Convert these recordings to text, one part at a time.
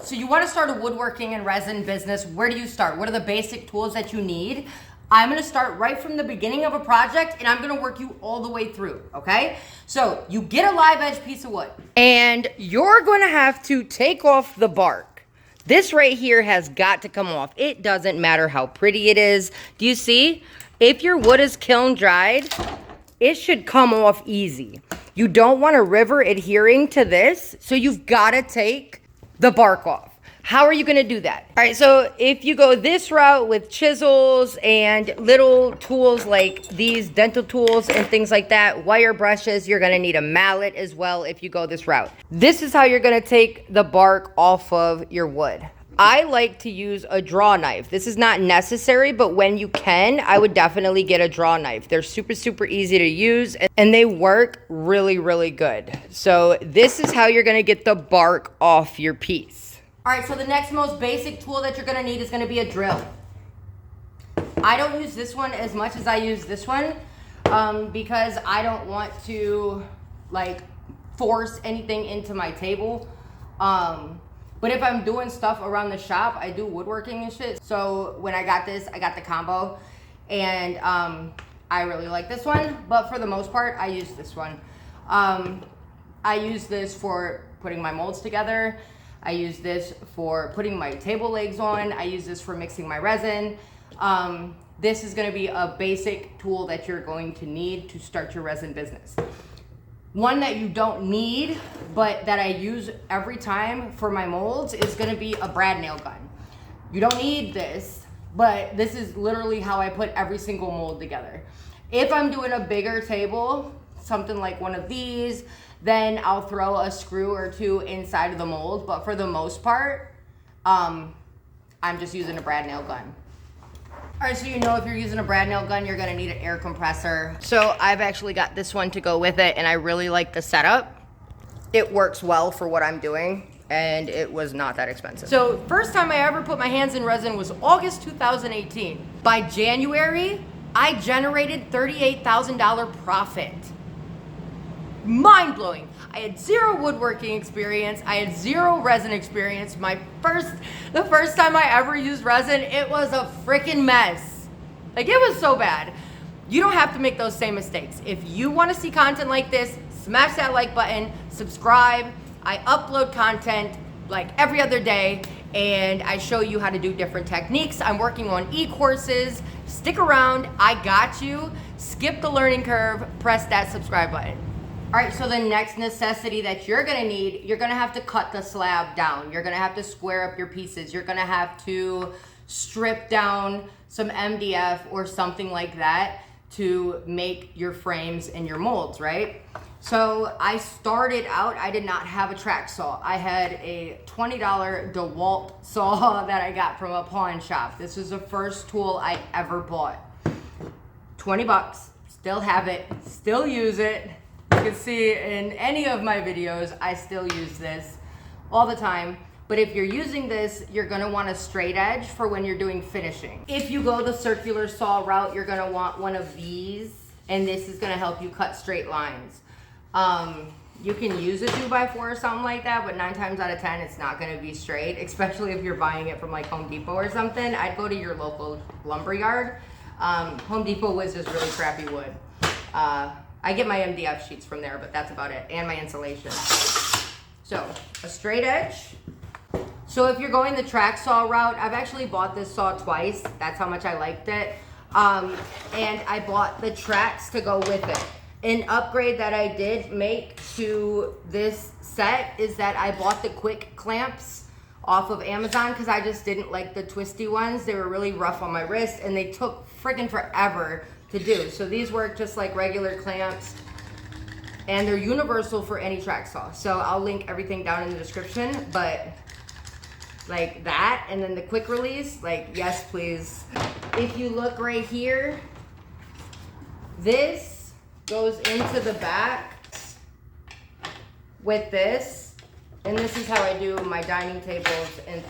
So you want to start a woodworking and resin business. Where do you start? What are the basic tools that you need? I'm going to start right from the beginning of a project and I'm going to work you all the way through, okay? So you get a live edge piece of wood and you're going to have to take off the bark. This right here has got to come off. It doesn't matter how pretty it is. Do you see? If your wood is kiln dried, it should come off easy. You don't want a river adhering to this, so you've got to take the bark off. How are you going to do that? All right, so if you go this route with chisels and little tools like these dental tools and things like that, wire brushes, you're going to need a mallet as well if you go this route. This is how you're going to take the bark off of your wood. I like to use a draw knife. This is not necessary, but when you can, I would definitely get a draw knife. They're super, super easy to use and they work really, really good. So this is how you're gonna get the bark off your piece. All right, so the next most basic tool that you're gonna need is gonna be a drill. I don't use this one as much as I use this one because I don't want to like force anything into my table. But if I'm doing stuff around the shop, I do woodworking and shit. So when I got this, I got the combo. And I really like this one. But for the most part, I use this one. I use this for putting my molds together. I use this for putting my table legs on. I use this for mixing my resin. This is gonna be a basic tool that you're going to need to start your resin business. One that you don't need, but that I use every time for my molds is gonna be a brad nail gun. You don't need this, but this is literally how I put every single mold together. If I'm doing a bigger table, something like one of these, then I'll throw a screw or two inside of the mold, but for the most part, I'm just using a brad nail gun. All right, so you know if you're using a brad nail gun, you're gonna need an air compressor. So I've actually got this one to go with it, and I really like the setup. It works well for what I'm doing, and it was not that expensive. So first time I ever put my hands in resin was August 2018. By January, I generated $38,000 profit. Mind-blowing. I had zero woodworking experience. I had zero resin experience. The first time I ever used resin, it was a freaking mess. Like, it was so bad. You don't have to make those same mistakes. If you want to see content like this, smash that like button, subscribe. I upload content like every other day, and I show you how to do different techniques. I'm working on e-courses. Stick around. I got you. Skip the learning curve. Press that subscribe button. All right, so the next necessity that you're gonna need, you're gonna have to cut the slab down. You're gonna have to square up your pieces. You're gonna have to strip down some MDF or something like that to make your frames and your molds, right? So I started out, I did not have a track saw. I had a $20 DeWalt saw that I got from a pawn shop. This was the first tool I ever bought. 20 bucks, still have it, still use it. You can see in any of my videos, I still use this all the time. But if you're using this, you're gonna want a straight edge for when you're doing finishing. If you go the circular saw route, you're gonna want one of these, and this is gonna help you cut straight lines. You can use a 2x4 or something like that, but 9 times out of 10, it's not gonna be straight, especially if you're buying it from like Home Depot or something. I'd go to your local lumber yard. Home Depot was just really crappy wood. I get my MDF sheets from there, but that's about it, and my insulation. So, a straight edge. So if you're going the track saw route, I've actually bought this saw twice. That's how much I liked it. And I bought the tracks to go with it. An upgrade that I did make to this set is that I bought the quick clamps off of Amazon because I just didn't like the twisty ones. They were really rough on my wrist and they took freaking forever to do. So these work just like regular clamps and they're universal for any track saw. So I'll link everything down in the description, but like that, and then the quick release, like yes please. If you look right here, this goes into the back with this, and this is how I do my dining tables and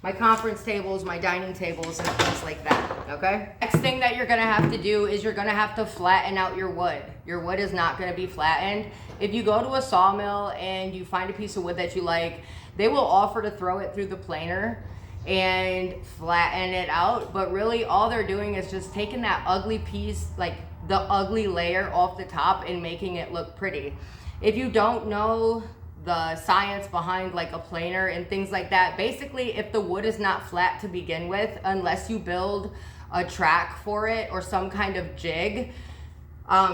my conference tables, my dining tables, and things like that, okay? Next thing that you're gonna have to do is you're gonna have to flatten out your wood. Your wood is not gonna be flattened. If you go to a sawmill and you find a piece of wood that you like, they will offer to throw it through the planer and flatten it out, but really all they're doing is just taking that ugly piece, like the ugly layer off the top, and making it look pretty. If you don't know the science behind like a planer and things like that, basically if the wood is not flat to begin with, unless you build a track for it or some kind of jig,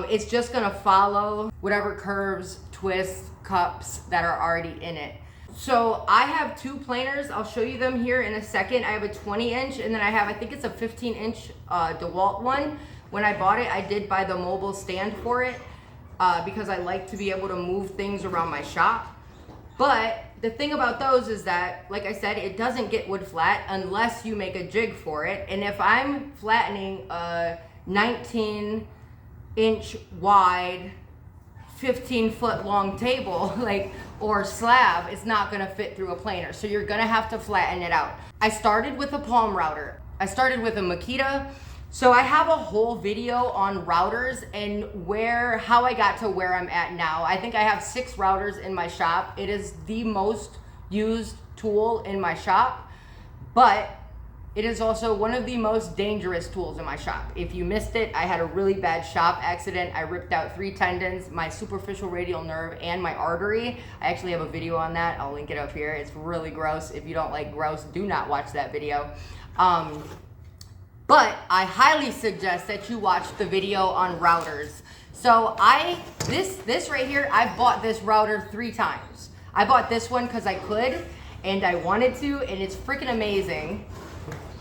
it's just gonna follow whatever curves, twists, cups that are already in it. So I have two planers. I'll show you them here in a second. I have a 20-inch, and then I have, I think it's a 15-inch DeWalt one. When I bought it, I did buy the mobile stand for it because I like to be able to move things around my shop. But the thing about those is that, like I said, it doesn't get wood flat unless you make a jig for it. And if I'm flattening a 19-inch wide, 15-foot long table, like, or slab, it's not gonna fit through a planer. So you're gonna have to flatten it out. I started with a palm router. I started with a Makita. So I have a whole video on routers and how I got to where I'm at now. I think I have 6 routers in my shop. It is the most used tool in my shop, but it is also one of the most dangerous tools in my shop. If you missed it, I had a really bad shop accident. I ripped out 3 tendons, my superficial radial nerve, and my artery. I actually have a video on that. I'll link it up here. It's really gross. If you don't like gross, do not watch that video. But I highly suggest that you watch the video on routers. So this right here, I've bought this router 3 times. I bought this one because I could and I wanted to, and it's freaking amazing.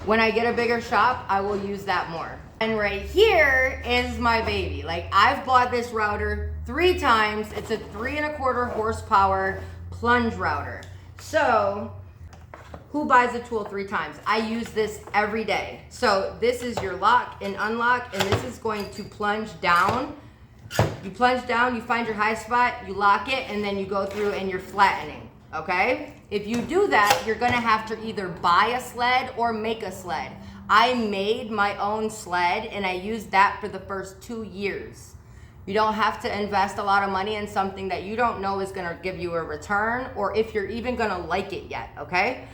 When I get a bigger shop, I will use that more. And right here is my baby. Like, I've bought this router 3 times. It's a 3¼ horsepower plunge router. So who buys a tool 3 times? I use this every day. So this is your lock and unlock, and this is going to plunge down. You plunge down, you find your high spot, you lock it, and then you go through and you're flattening, okay? If you do that, you're gonna have to either buy a sled or make a sled. I made my own sled, and I used that for the first 2 years. You don't have to invest a lot of money in something that you don't know is gonna give you a return, or if you're even gonna like it yet, okay?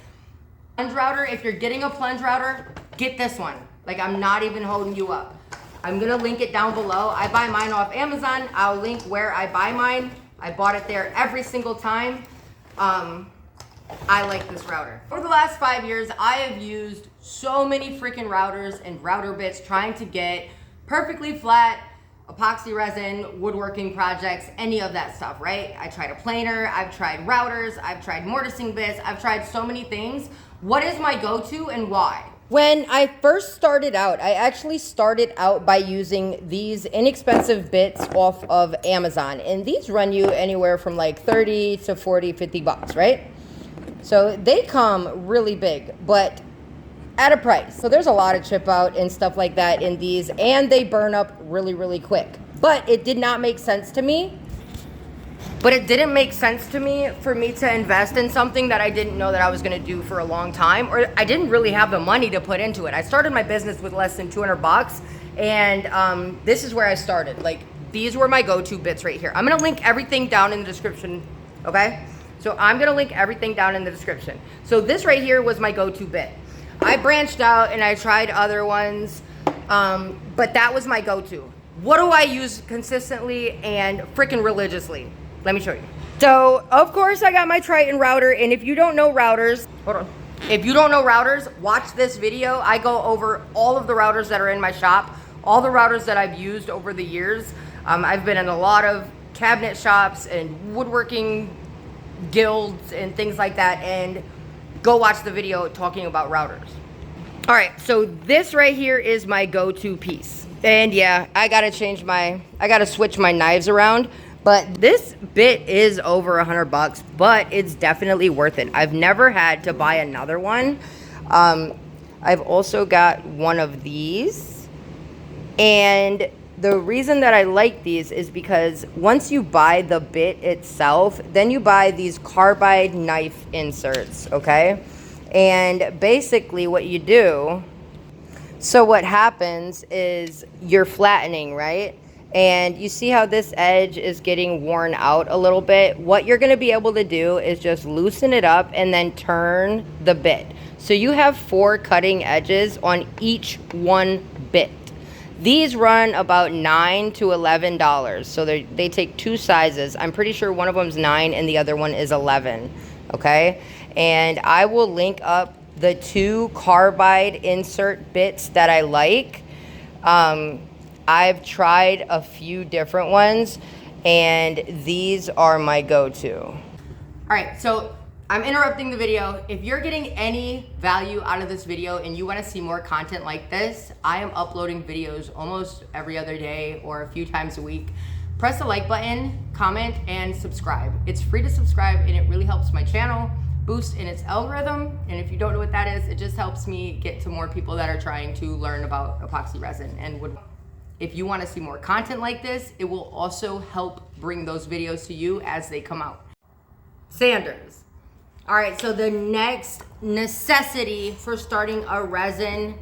Plunge router, if you're getting a plunge router, get this one. Like, I'm not even holding you up. I'm gonna link it down below. I buy mine off Amazon. I'll link where I buy mine. I bought it there every single time. I like this router. Over the last 5 years, I have used so many freaking routers and router bits trying to get perfectly flat epoxy resin, woodworking projects, any of that stuff, right? I tried a planer, I've tried routers, I've tried mortising bits, I've tried so many things. What is my go-to and why? When I first started out, I actually started out by using these inexpensive bits off of Amazon. And these run you anywhere from like 30 to 40, 50 bucks, right? So they come really big, but at a price. So there's a lot of chip out and stuff like that in these, and they burn up really, really quick. But it did not make sense to me. But it didn't make sense to me for me to invest in something that I didn't know that I was gonna do for a long time, or I didn't really have the money to put into it. I started my business with less than 200 bucks, and this is where I started. Like, these were my go-to bits right here. I'm gonna link everything down in the description, okay? So I'm gonna link everything down in the description. So this right here was my go-to bit. I branched out and I tried other ones, but that was my go-to. What do I use consistently and freaking religiously? Let me show you. So, of course, I got my TRITON router, and if you don't know routers, hold on. If you don't know routers, watch this video. I go over all of the routers that are in my shop, all the routers that I've used over the years. I've been in a lot of cabinet shops and woodworking guilds and things like that, and go watch the video talking about routers. All right, so this right here is my go-to piece. And yeah, I gotta switch my knives around. But this bit is over 100 bucks, but it's definitely worth it. I've never had to buy another one. I've also got one of these. And the reason that I like these is because once you buy the bit itself, then you buy these carbide knife inserts, okay? And basically what you do, so what happens is you're flattening, right? And you see how this edge is getting worn out a little bit. What you're going to be able to do is just loosen it up and then turn the bit. So you have 4 cutting edges on each one bit. These run about $9 to $11. So they take 2 sizes. I'm pretty sure one of them's 9 and the other one is 11. Okay? And I will link up the 2 carbide insert bits that I like. I've tried a few different ones, and these are my go-to. All right, so I'm interrupting the video. If you're getting any value out of this video and you want to see more content like this, I am uploading videos almost every other day or a few times a week. Press the like button, comment, and subscribe. It's free to subscribe, and it really helps my channel boost in its algorithm. And if you don't know what that is, it just helps me get to more people that are trying to learn about epoxy resin and wood. If you want to see more content like this, it will also help bring those videos to you as they come out. Sanders. All right, so the next necessity for starting a resin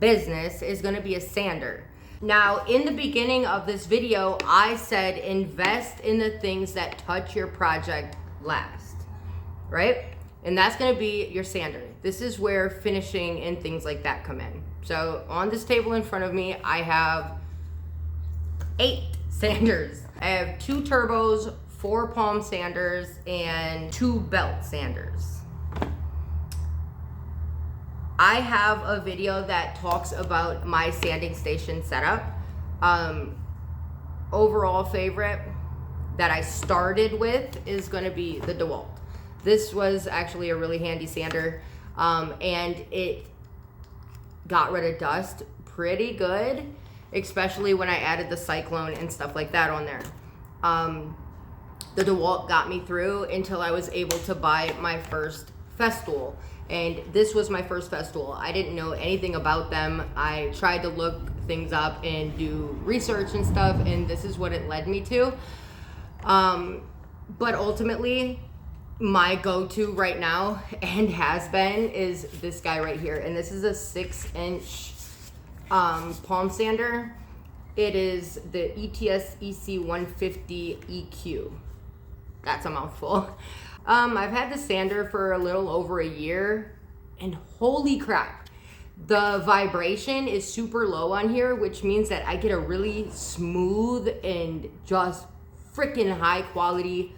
business is going to be a sander. Now, in the beginning of this video, I said invest in the things that touch your project last, right? And that's going to be your sander. This is where finishing and things like that come in. So on this table in front of me, I have 8 sanders. I have 2 turbos, 4 palm sanders, and 2 belt sanders. I have a video that talks about my sanding station setup. Overall favorite that I started with is going to be the DeWalt. This was actually a really handy sander, and it got rid of dust pretty good, especially when I added the Cyclone and stuff like that on there. The DeWalt got me through until I was able to buy my first Festool. And this was my first Festool. I didn't know anything about them. I tried to look things up and do research and stuff, and this is what it led me to. But ultimately, my go-to right now, and has been, is this guy right here. And this is a 6-inch palm sander. It is the ETS EC 150 EQ. That's a mouthful. I've had the sander for a little over a year, and holy crap, the vibration is super low on here, which means that I get a really smooth and just freaking high quality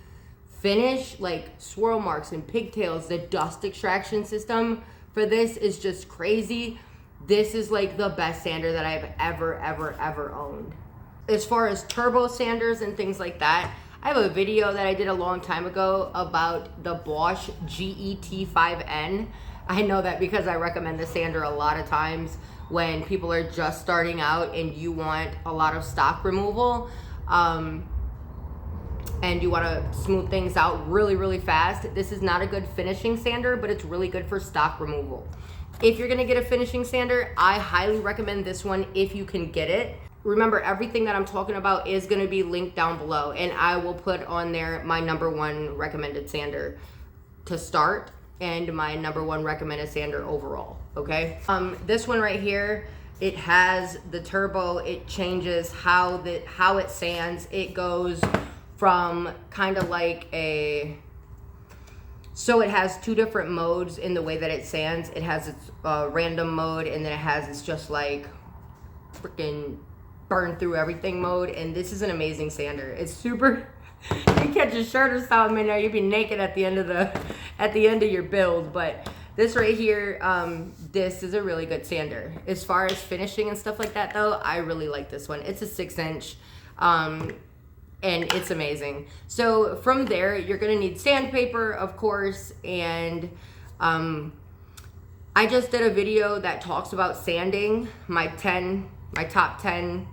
finish, like swirl marks and pigtails. The dust extraction system for this is just crazy. This is like the best sander that I've ever owned. As far as turbo sanders and things like that, I have a video that I did a long time ago about the Bosch GET5N. I know that because I recommend the sander a lot of times when people are just starting out and you want a lot of stock removal, and you want to smooth things out really fast. This is not a good finishing sander, but it's really good for stock removal. If you're gonna get a finishing sander, I highly recommend this one if you can get it. Remember, everything that I'm talking about is gonna be linked down below, and I will put on there my #1 recommended sander to start and my #1 recommended sander overall, okay? This one right here, it has the turbo. It changes how it sands. It goes from kind of like so it has 2 different modes in the way that it sands. It has its random mode, and then it has its just like freaking burn through everything mode. And this is an amazing sander. It's super. You catch a shirt or something, man, you'd be naked at the end of your build. But this right here, this is a really good sander. As far as finishing and stuff like that, though, I really like this one. It's a 6-inch. And it's amazing. So from there, you're gonna need sandpaper, of course, and I just did a video that talks about sanding, my top 10.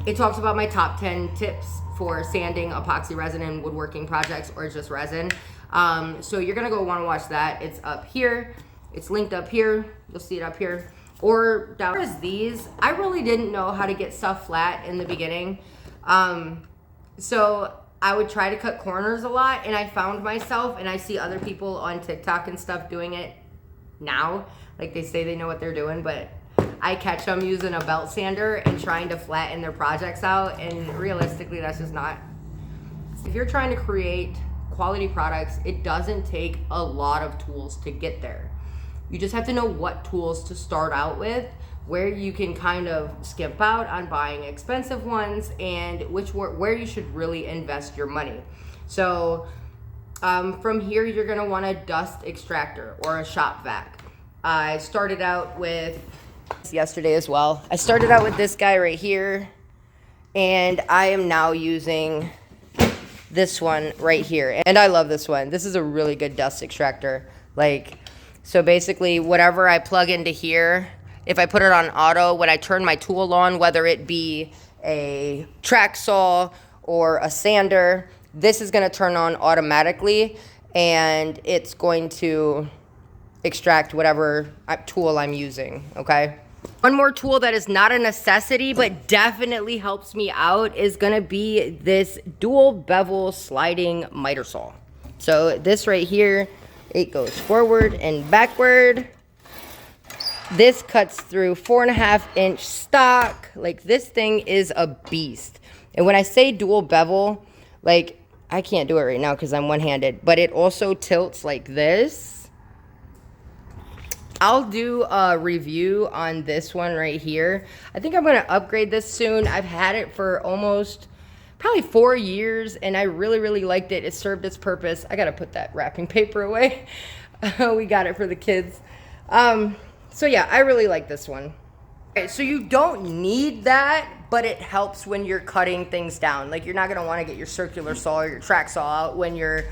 It talks about my top 10 tips for sanding epoxy resin and woodworking projects, or just resin. So you're gonna go wanna watch that. It's up here. It's linked up here. You'll see it up here. Or down as these, I really didn't know how to get stuff flat in the beginning. So I would try to cut corners a lot, and I found myself, and I see other people on TikTok and stuff doing it now. Like, they say they know what they're doing, but I catch them using a belt sander and trying to flatten their projects out, and realistically, that's just not. If you're trying to create quality products, it doesn't take a lot of tools to get there. You just have to know what tools to start out with, where you can kind of skip out on buying expensive ones, and where you should really invest your money. So from here, you're gonna want a dust extractor or a shop vac. I started out with yesterday as well. I started out with this guy right here, and I am now using this one right here, and I love this one. This is a really good dust extractor. Like, so basically whatever I plug into here, if I put it on auto, when I turn my tool on, whether it be a track saw or a sander, this is going to turn on automatically, and it's going to extract whatever tool I'm using, okay? One more tool that is not a necessity but definitely helps me out is gonna be this dual bevel sliding miter saw. So this right here, it goes forward and backward. This cuts through 4.5-inch stock. Like, this thing is a beast. And when I say dual bevel, like, I can't do it right now because I'm one-handed, but it also tilts like this. I'll do a review on this one right here. I think I'm gonna upgrade this soon. I've had it for almost probably 4 years, and I really, really liked it. It served its purpose. I gotta put that wrapping paper away. We got it for the kids. So yeah, I really like this one. Okay, so you don't need that, but it helps when you're cutting things down. Like, you're not gonna wanna get your circular saw or your track saw out when you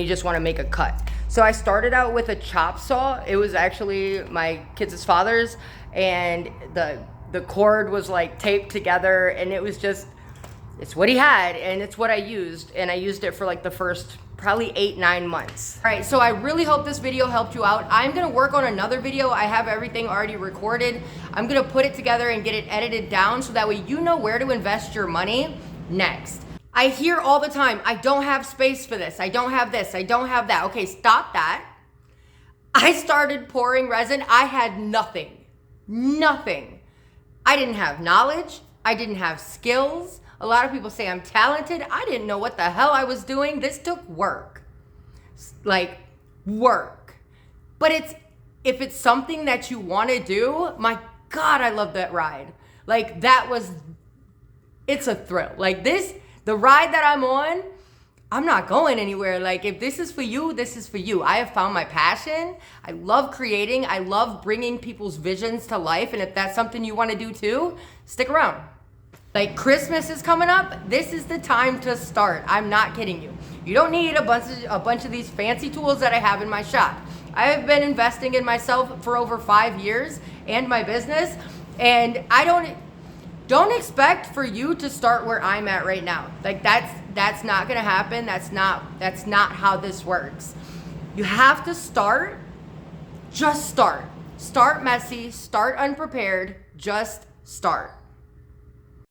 just wanna make a cut. So I started out with a chop saw. It was actually my kids' father's, and the cord was like taped together, and it was just, it's what he had, and it's what I used, and I used it for like the first probably 8-9 months. All right, so I really hope this video helped you out. I'm gonna work on another video. I have everything already recorded. I'm gonna put it together and get it edited down so that way you know where to invest your money next. I hear all the time, I don't have space for this, I don't have this, I don't have that. Okay, stop that. I started pouring resin, I had nothing. Nothing. I didn't have knowledge, I didn't have skills. A lot of people say I'm talented. I didn't know what the hell I was doing. This took work. Like, work. But if it's something that you want to do, my God, I love that ride. Like, it's a thrill. Like, the ride that I'm on, I'm not going anywhere. Like, if this is for you, this is for you. I have found my passion. I love creating. I love bringing people's visions to life. And if that's something you want to do too, stick around. Like, Christmas is coming up. This is the time to start. I'm not kidding you. You don't need a bunch of these fancy tools that I have in my shop. I have been investing in myself for over 5 years and my business, and I don't expect for you to start where I'm at right now. Like, that's not gonna happen. That's not how this works. You have to start. Just start. Start messy. Start unprepared. Just start.